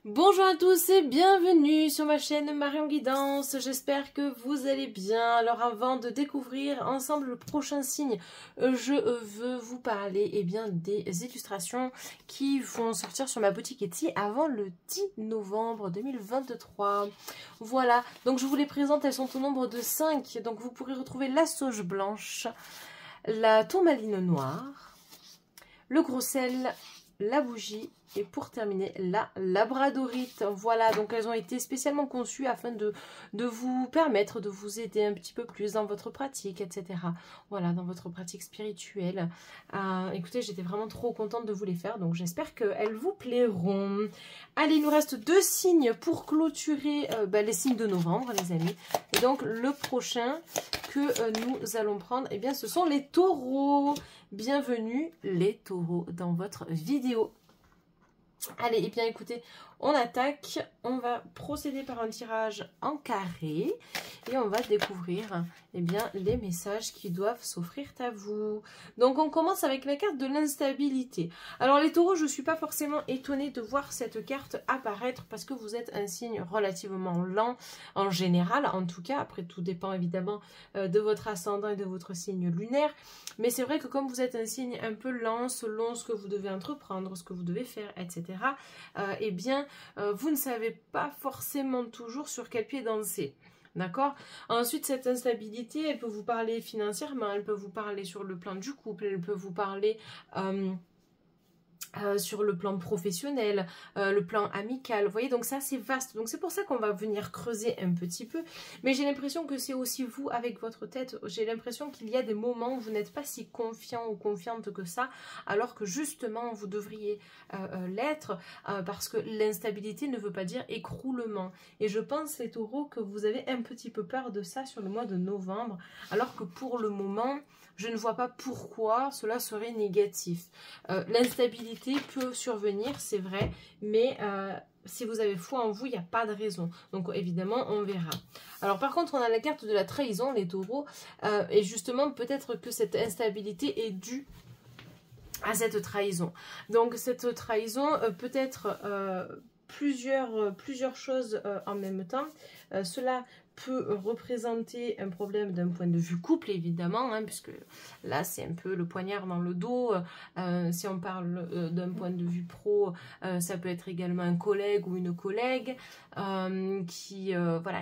Bonjour à tous et bienvenue sur ma chaîne Marion Guidance, j'espère que vous allez bien. Alors avant de découvrir ensemble le prochain signe, je veux vous parler bien, des illustrations qui vont sortir sur ma boutique Etsy avant le 10 novembre 2023. Voilà, donc je vous les présente, elles sont au nombre de 5, donc vous pourrez retrouver la sauge blanche, la tourmaline noire, le gros sel, la bougie et pour terminer la labradorite. Voilà, donc elles ont été spécialement conçues afin de vous permettre de vous aider un petit peu plus dans votre pratique, etc. Voilà, dans votre pratique spirituelle. Écoutez, j'étais vraiment trop contente de vous les faire, donc j'espère qu'elles vous plairont. Allez, il nous reste 2 signes pour clôturer les signes de novembre, les amis. Et donc le prochain que nous allons prendre, eh bien ce sont les taureaux. Bienvenue les taureaux dans votre vidéo. Allez, et bien écoutez, on attaque, on va procéder par un tirage en carré et on va découvrir bien, les messages qui doivent s'offrir à vous. Donc on commence avec la carte de l'instabilité. Alors les taureaux, je ne suis pas forcément étonnée de voir cette carte apparaître parce que vous êtes un signe relativement lent en général, en tout cas. Après tout dépend évidemment de votre ascendant et de votre signe lunaire. Mais c'est vrai que comme vous êtes un signe un peu lent selon ce que vous devez entreprendre, ce que vous devez faire, etc. Eh bien, vous ne savez pas forcément toujours sur quel pied danser. D'accord? Ensuite, cette instabilité, elle peut vous parler financièrement, elle peut vous parler sur le plan du couple, elle peut vous parler sur le plan professionnel, le plan amical, vous voyez, donc ça c'est vaste, donc c'est pour ça qu'on va venir creuser un petit peu, mais j'ai l'impression que c'est aussi vous avec votre tête, j'ai l'impression qu'il y a des moments où vous n'êtes pas si confiant ou confiante que ça, alors que justement vous devriez l'être, parce que l'instabilité ne veut pas dire écroulement, et je pense les taureaux que vous avez un petit peu peur de ça sur le mois de novembre, alors que pour le moment, je ne vois pas pourquoi cela serait négatif. L'instabilité peut survenir, c'est vrai, mais si vous avez foi en vous, il n'y a pas de raison. Donc évidemment, on verra. Alors par contre, on a la carte de la trahison, les taureaux, et justement, peut-être que cette instabilité est due à cette trahison. Donc cette trahison peut être plusieurs choses en même temps. Cela peut représenter un problème d'un point de vue couple, évidemment, hein, puisque là, c'est un peu le poignard dans le dos. Si on parle d'un point de vue pro, ça peut être également un collègue ou une collègue voilà,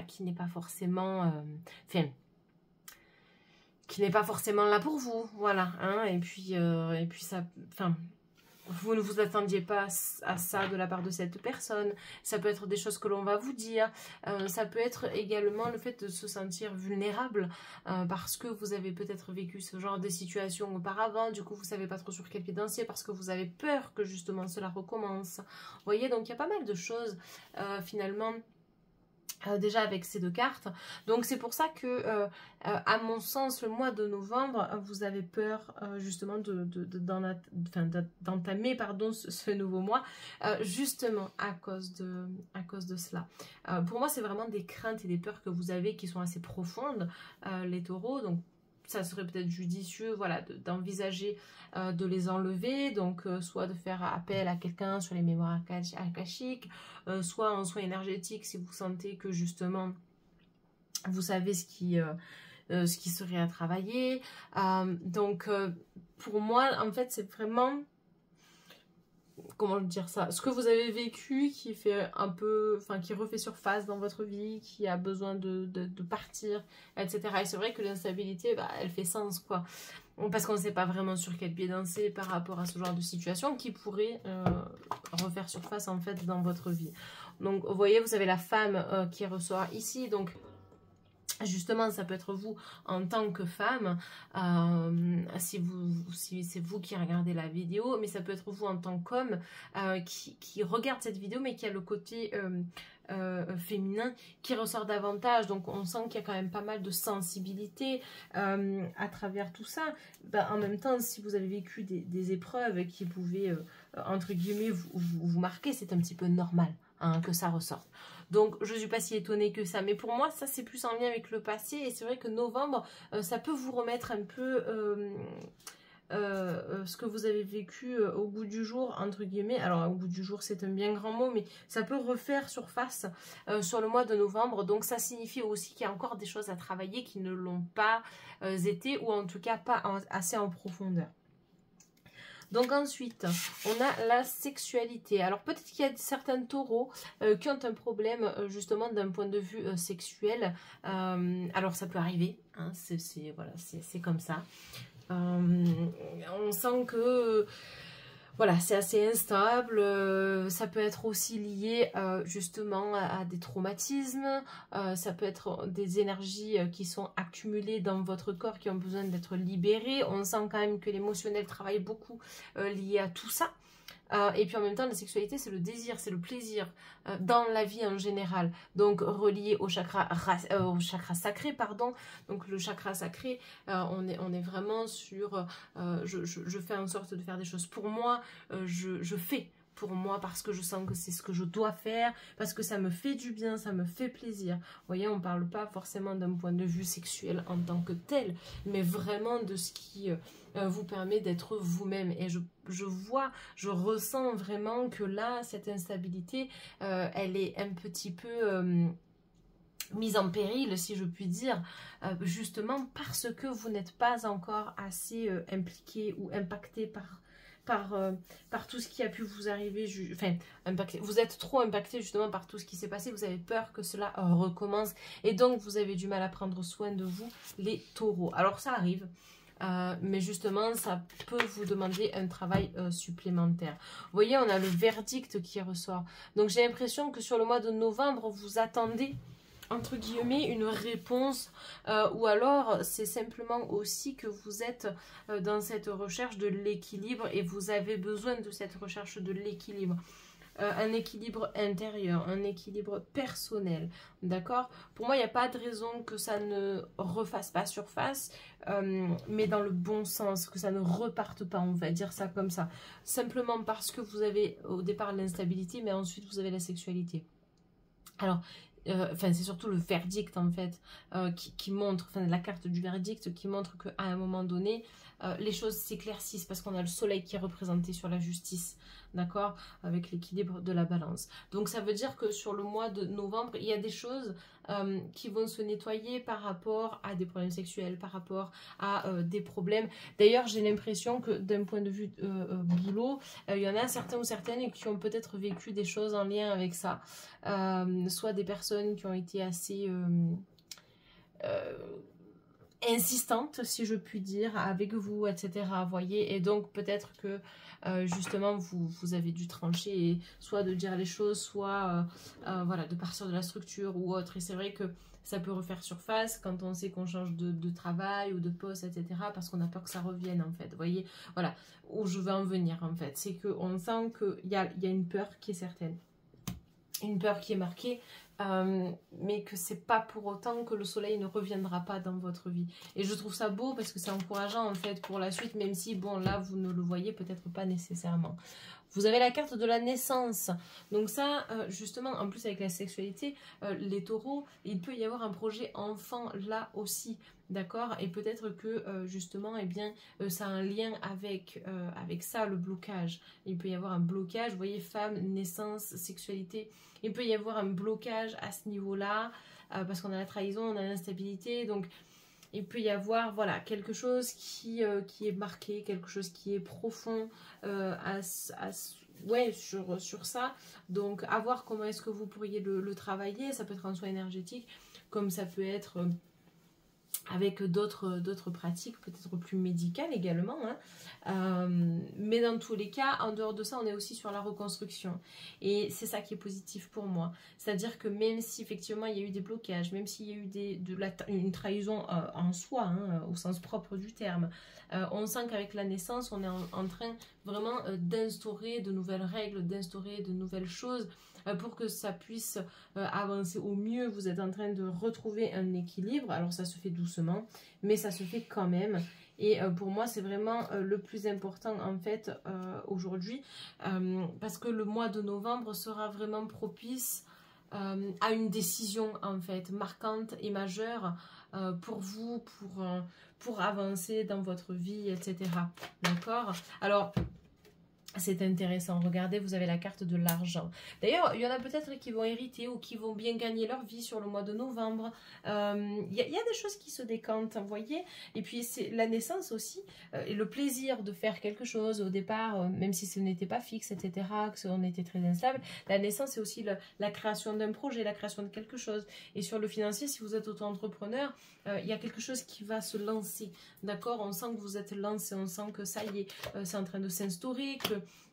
qui n'est pas forcément... qui n'est pas forcément là pour vous, voilà, hein, et puis ça, enfin, vous ne vous attendiez pas à ça de la part de cette personne, ça peut être des choses que l'on va vous dire, ça peut être également le fait de se sentir vulnérable, parce que vous avez peut-être vécu ce genre de situation auparavant, du coup vous savez pas trop sur quel pied danser, parce que vous avez peur que justement cela recommence, vous voyez, donc il y a pas mal de choses, finalement, déjà avec ces 2 cartes, donc c'est pour ça que à mon sens le mois de novembre vous avez peur justement d'entamer ce nouveau mois, justement à cause de cela. Pour moi c'est vraiment des craintes et des peurs que vous avez qui sont assez profondes, les taureaux, donc ça serait peut-être judicieux, voilà, d'envisager de les enlever, donc soit de faire appel à quelqu'un sur les mémoires akashiques, soit en soins énergétiques si vous sentez que justement vous savez ce qui serait à travailler. Donc pour moi en fait c'est vraiment, comment dire ça, ce que vous avez vécu qui fait un peu, enfin qui refait surface dans votre vie, qui a besoin de partir, etc. Et c'est vrai que l'instabilité, elle fait sens, quoi. Parce qu'on ne sait pas vraiment sur quel pied danser par rapport à ce genre de situation qui pourrait refaire surface en fait dans votre vie. Donc vous voyez, vous avez la femme qui ressort ici, donc justement ça peut être vous en tant que femme, si c'est vous qui regardez la vidéo, mais ça peut être vous en tant qu'homme qui regarde cette vidéo mais qui a le côté féminin qui ressort davantage, donc on sent qu'il y a quand même pas mal de sensibilité à travers tout ça. En même temps, si vous avez vécu des épreuves qui pouvaient entre guillemets vous marquer, c'est un petit peu normal, hein, que ça ressorte. Donc je ne suis pas si étonnée que ça, mais pour moi ça c'est plus en lien avec le passé, et c'est vrai que novembre ça peut vous remettre un peu ce que vous avez vécu au goût du jour, entre guillemets. Alors au goût du jour c'est un bien grand mot, mais ça peut refaire surface sur le mois de novembre. Donc ça signifie aussi qu'il y a encore des choses à travailler qui ne l'ont pas été, ou en tout cas pas assez en profondeur. Donc ensuite, on a la sexualité. Alors peut-être qu'il y a certains taureaux qui ont un problème justement d'un point de vue sexuel. Alors ça peut arriver, hein, voilà, c'est comme ça. On sent que voilà, c'est assez instable, ça peut être aussi lié justement à des traumatismes, ça peut être des énergies qui sont accumulées dans votre corps qui ont besoin d'être libérées. On sent quand même que l'émotionnel travaille beaucoup lié à tout ça. Et puis en même temps, la sexualité, c'est le désir, c'est le plaisir dans la vie en général. Donc relié au chakra sacré, pardon. Donc le chakra sacré, on est vraiment sur je fais en sorte de faire des choses pour moi, je fais pour moi parce que je sens que c'est ce que je dois faire, parce que ça me fait du bien, ça me fait plaisir. Vous voyez, on ne parle pas forcément d'un point de vue sexuel en tant que tel, mais vraiment de ce qui vous permet d'être vous-même. Et je ressens vraiment que là, cette instabilité, elle est un petit peu mise en péril, si je puis dire, justement parce que vous n'êtes pas encore assez impliqué ou impacté par tout ce qui a pu vous arriver, enfin, vous êtes trop impacté justement par tout ce qui s'est passé, vous avez peur que cela recommence, et donc vous avez du mal à prendre soin de vous, les taureaux. Alors ça arrive, mais justement ça peut vous demander un travail supplémentaire. Vous voyez, on a le verdict qui ressort, donc j'ai l'impression que sur le mois de novembre, vous attendez entre guillemets une réponse, ou alors c'est simplement aussi que vous êtes dans cette recherche de l'équilibre et vous avez besoin de cette recherche de l'équilibre, un équilibre intérieur, un équilibre personnel, d'accord? Pour moi, il n'y a pas de raison que ça ne refasse pas surface, mais dans le bon sens, que ça ne reparte pas, on va dire ça comme ça, simplement parce que vous avez au départ l'instabilité, mais ensuite vous avez la sexualité. Alors, enfin c'est surtout le verdict en fait qui montre, enfin la carte du verdict qui montre qu'à un moment donné les choses s'éclaircissent parce qu'on a le soleil qui est représenté sur la justice, d'accord, avec l'équilibre de la balance. Donc ça veut dire que sur le mois de novembre, il y a des choses qui vont se nettoyer par rapport à des problèmes sexuels, par rapport à des problèmes. D'ailleurs, j'ai l'impression que d'un point de vue boulot, il y en a certains ou certaines qui ont peut-être vécu des choses en lien avec ça. Soit des personnes qui ont été assez insistantes, si je puis dire, avec vous, etc. Voyez, et donc peut-être que justement vous avez dû trancher, et soit de dire les choses, soit voilà, de partir de la structure ou autre. Et c'est vrai que ça peut refaire surface quand on sait qu'on change de travail ou de poste, etc. parce qu'on a peur que ça revienne en fait. Vous voyez, voilà, où je veux en venir en fait. C'est qu'on sent qu'il y a une peur qui est certaine. Une peur qui est marquée, mais que c'est pas pour autant que le soleil ne reviendra pas dans votre vie. Et je trouve ça beau parce que c'est encourageant en fait pour la suite, même si bon là vous ne le voyez peut-être pas nécessairement. Vous avez la carte de la naissance. Donc ça, justement, en plus avec la sexualité, les taureaux, il peut y avoir un projet enfant là aussi. D'accord? Et peut-être que justement, eh bien, ça a un lien avec ça, le blocage. Il peut y avoir un blocage, vous voyez, femme, naissance, sexualité. Il peut y avoir un blocage à ce niveau-là, parce qu'on a la trahison, on a l'instabilité, donc il peut y avoir voilà, quelque chose qui est marqué, quelque chose qui est profond ouais, sur ça. Donc à voir comment est-ce que vous pourriez le travailler. Ça peut être en soin énergétique, comme ça peut être avec d'autres pratiques, peut-être plus médicales également, hein. Mais dans tous les cas, en dehors de ça, on est aussi sur la reconstruction, et c'est ça qui est positif pour moi, c'est-à-dire que même si effectivement il y a eu des blocages, même s'il y a eu une trahison en soi, hein, au sens propre du terme, on sent qu'avec la naissance, on est en train vraiment d'instaurer de nouvelles règles, d'instaurer de nouvelles choses, pour que ça puisse avancer au mieux. Vous êtes en train de retrouver un équilibre. Alors ça se fait doucement, mais ça se fait quand même. Et pour moi, c'est vraiment le plus important en fait aujourd'hui, parce que le mois de novembre sera vraiment propice à une décision en fait marquante et majeure pour vous, pour avancer dans votre vie, etc. D'accord? Alors, c'est intéressant. Regardez, vous avez la carte de l'argent. D'ailleurs, il y en a peut-être qui vont hériter ou qui vont bien gagner leur vie sur le mois de novembre. Il y a des choses qui se décantent, vous voyez. Et puis, c'est la naissance aussi. Et le plaisir de faire quelque chose au départ, même si ce n'était pas fixe, etc., que on était très instable. La naissance, c'est aussi la création d'un projet, la création de quelque chose. Et sur le financier, si vous êtes auto-entrepreneur, il y a quelque chose qui va se lancer. D'accord? On sent que vous êtes lancé, on sent que ça y est, c'est en train de s'instaurer,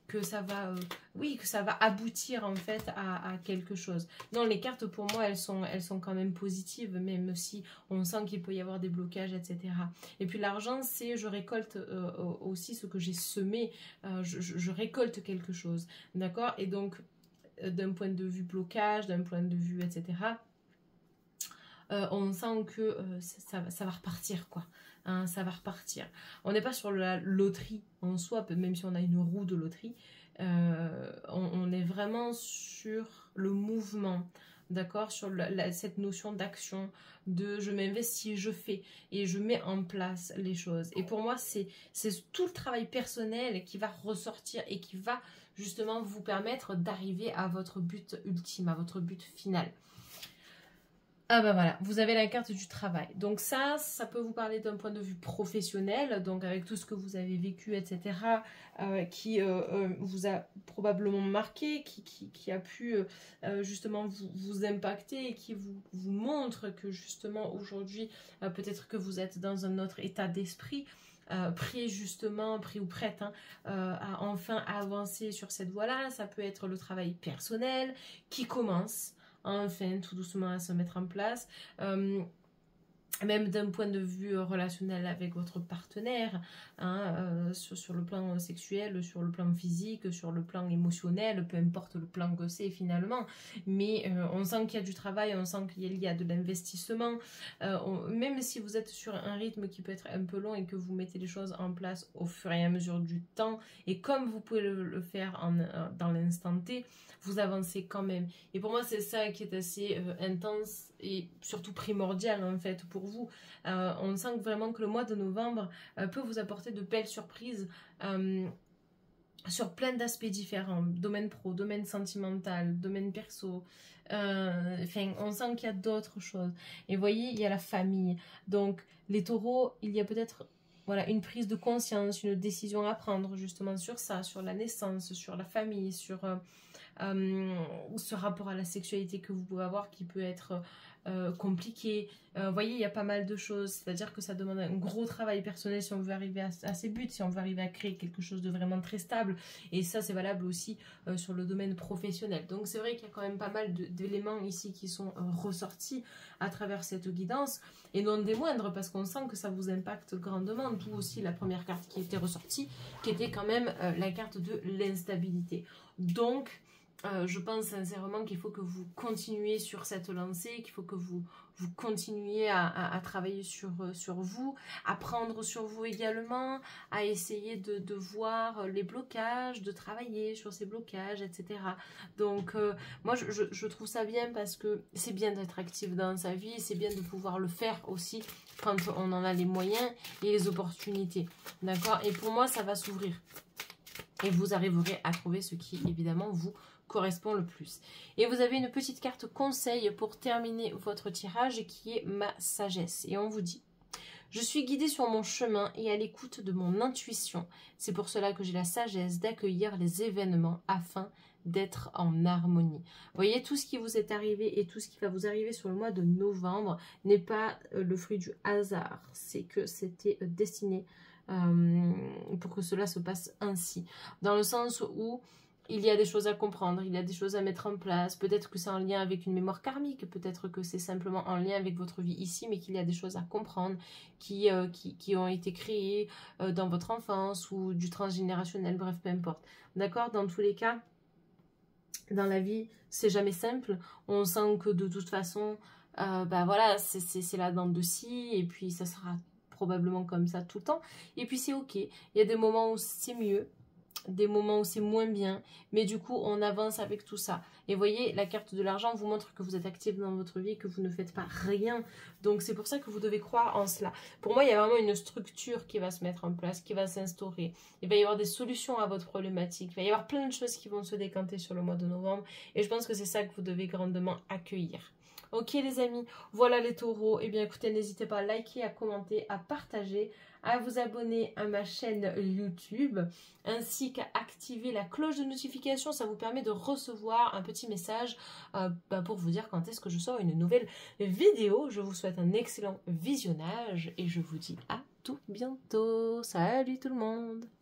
que ça va, oui, que ça va aboutir en fait à quelque chose. Non, les cartes pour moi, elles sont quand même positives, même si on sent qu'il peut y avoir des blocages, etc. Et puis l'argent, c'est je récolte aussi ce que j'ai semé, je récolte quelque chose, d'accord? Et donc, d'un point de vue blocage, d'un point de vue, etc., on sent que ça va repartir, quoi. Hein, ça va repartir. On n'est pas sur la loterie en soi, même si on a une roue de loterie. On est vraiment sur le mouvement, d'accord, sur cette notion d'action, de je m'investis, je fais et je mets en place les choses. Et pour moi, c'est tout le travail personnel qui va ressortir et qui va justement vous permettre d'arriver à votre but ultime, à votre but final. Ah bah voilà, vous avez la carte du travail. Donc ça peut vous parler d'un point de vue professionnel, donc avec tout ce que vous avez vécu, etc., qui vous a probablement marqué, qui a pu justement vous impacter et qui vous montre que justement aujourd'hui, peut-être que vous êtes dans un autre état d'esprit, prêt ou prête hein, à enfin avancer sur cette voie-là. Ça peut être le travail personnel qui commence enfin tout doucement à se mettre en place, même d'un point de vue relationnel avec votre partenaire, hein, sur le plan sexuel, sur le plan physique, sur le plan émotionnel, peu importe le plan que c'est finalement, mais on sent qu'il y a du travail, on sent qu'il y a de l'investissement, même si vous êtes sur un rythme qui peut être un peu long et que vous mettez les choses en place au fur et à mesure du temps, et comme vous pouvez le faire dans l'instant T, vous avancez quand même. Et pour moi, c'est ça qui est assez intense et surtout primordial en fait pour vous. On sent vraiment que le mois de novembre peut vous apporter de belles surprises sur plein d'aspects différents. Domaine pro, domaine sentimental, domaine perso. Enfin, on sent qu'il y a d'autres choses. Et vous voyez, il y a la famille. Donc, les taureaux, il y a peut-être... Voilà, une prise de conscience, une décision à prendre justement sur ça, sur la naissance, sur la famille, sur ce rapport à la sexualité que vous pouvez avoir qui peut être compliqué. Vous voyez, il y a pas mal de choses, c'est-à-dire que ça demande un gros travail personnel si on veut arriver à ses buts, si on veut arriver à créer quelque chose de vraiment très stable. Et ça, c'est valable aussi sur le domaine professionnel. Donc, c'est vrai qu'il y a quand même pas mal d'éléments ici qui sont ressortis à travers cette guidance, et non des moindres, parce qu'on sent que ça vous impacte grandement, d'où aussi la première carte qui était ressortie, qui était quand même la carte de l'instabilité. Donc, je pense sincèrement qu'il faut que vous continuiez sur cette lancée, qu'il faut que vous continuiez à travailler sur vous, à prendre sur vous également, à essayer de voir les blocages, de travailler sur ces blocages, etc. Donc, moi, je trouve ça bien parce que c'est bien d'être actif dans sa vie, c'est bien de pouvoir le faire aussi quand on en a les moyens et les opportunités. D'accord? Et pour moi, ça va s'ouvrir. Et vous arriverez à trouver ce qui, évidemment, vous correspond le plus. Et vous avez une petite carte conseil pour terminer votre tirage qui est ma sagesse. Et on vous dit: je suis guidée sur mon chemin et à l'écoute de mon intuition. C'est pour cela que j'ai la sagesse d'accueillir les événements afin d'être en harmonie. Vous voyez, tout ce qui vous est arrivé et tout ce qui va vous arriver sur le mois de novembre n'est pas le fruit du hasard. C'est que c'était destiné pour que cela se passe ainsi. Dans le sens où il y a des choses à comprendre, il y a des choses à mettre en place. Peut-être que c'est en lien avec une mémoire karmique, peut-être que c'est simplement en lien avec votre vie ici, mais qu'il y a des choses à comprendre qui ont été créées dans votre enfance ou du transgénérationnel, bref, peu importe. D'accord? Dans tous les cas, dans la vie, c'est jamais simple. On sent que de toute façon, bah voilà, c'est la dent de scie, et puis ça sera probablement comme ça tout le temps. Et puis c'est ok. Il y a des moments où c'est mieux. des moments où c'est moins bien, mais du coup on avance avec tout ça. Et vous voyez, la carte de l'argent vous montre que vous êtes actif dans votre vie, que vous ne faites pas rien, donc c'est pour ça que vous devez croire en cela. Pour moi, il y a vraiment une structure qui va se mettre en place, qui va s'instaurer. Il va y avoir des solutions à votre problématique, il va y avoir plein de choses qui vont se décanter sur le mois de novembre, et je pense que c'est ça que vous devez grandement accueillir. Ok les amis, voilà les taureaux. Eh bien écoutez, n'hésitez pas à liker, à commenter, à partager, à vous abonner à ma chaîne YouTube, ainsi qu'à activer la cloche de notification. Ça vous permet de recevoir un petit message pour vous dire quand est-ce que je sors une nouvelle vidéo. Je vous souhaite un excellent visionnage et je vous dis à tout bientôt. Salut tout le monde!